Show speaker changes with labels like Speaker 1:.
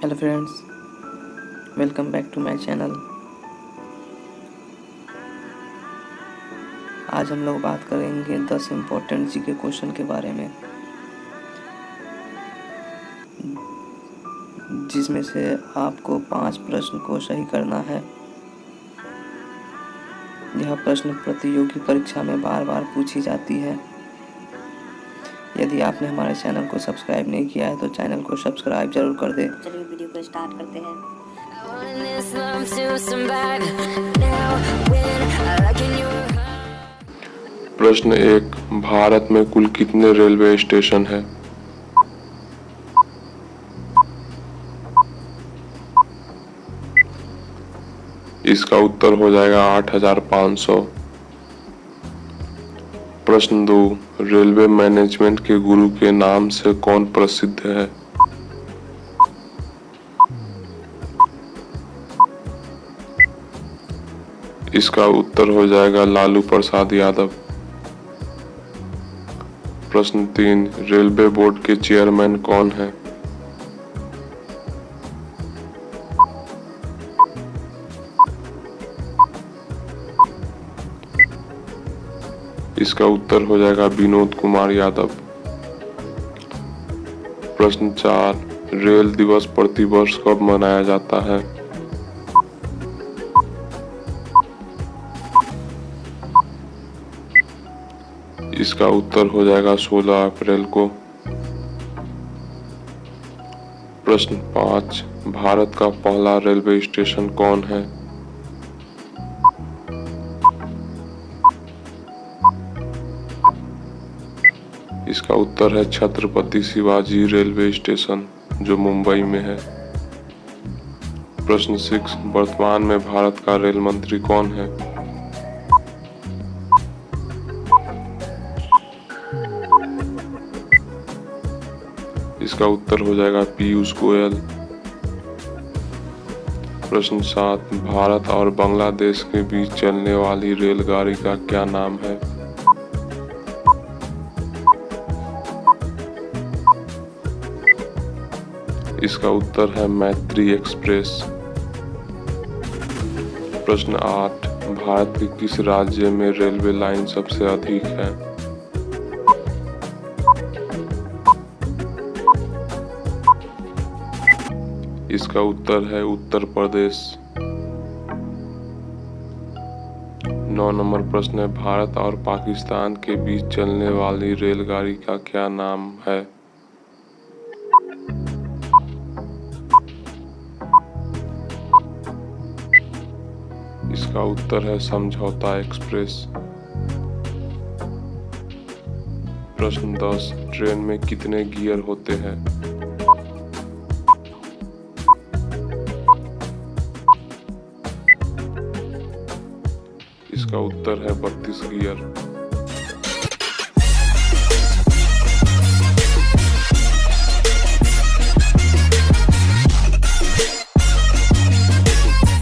Speaker 1: Hello friends, welcome back to my channel. आज हम लोग बात करेंगे 10 इम्पोर्टेंट जीके क्वेश्चन के बारे में, जिसमें से आपको 5 प्रश्न को सही करना है। यह प्रश्न प्रतियोगी परीक्षा में बार बार पूछी जाती है। यदि आपने हमारे चैनल को सब्सक्राइब नहीं किया है तो चैनल को सब्सक्राइब जरूर कर दें।
Speaker 2: चलिए वीडियो को स्टार्ट करते हैं।
Speaker 3: प्रश्न 1, भारत में कुल कितने रेलवे स्टेशन हैं? इसका उत्तर हो जाएगा 8500। प्रश्न 2, रेलवे मैनेजमेंट के गुरु के नाम से कौन प्रसिद्ध है? इसका उत्तर हो जाएगा लालू प्रसाद यादव। प्रश्न 3, रेलवे बोर्ड के चेयरमैन कौन है? इसका उत्तर हो जाएगा विनोद कुमार यादव। प्रश्न 4, रेल दिवस प्रतिवर्ष कब मनाया जाता है? इसका उत्तर हो जाएगा 16 अप्रैल को। प्रश्न 5, भारत का पहला रेलवे स्टेशन कौन है? इसका उत्तर है छत्रपति शिवाजी रेलवे स्टेशन, जो मुंबई में है। प्रश्न 6, वर्तमान में भारत का रेल मंत्री कौन है? इसका उत्तर हो जाएगा पीयूष गोयल। प्रश्न 7, भारत और बांग्लादेश के बीच चलने वाली रेलगाड़ी का क्या नाम है? इसका उत्तर है मैत्री एक्सप्रेस। प्रश्न 8, भारत के किस राज्य में रेलवे लाइन सबसे अधिक है? इसका उत्तर है उत्तर प्रदेश। 9 नंबर प्रश्न है, भारत और पाकिस्तान के बीच चलने वाली रेलगाड़ी का क्या नाम है? इसका उत्तर है समझौता एक्सप्रेस। प्रश्न 10, ट्रेन में कितने गियर होते हैं? इसका उत्तर है 32 गियर।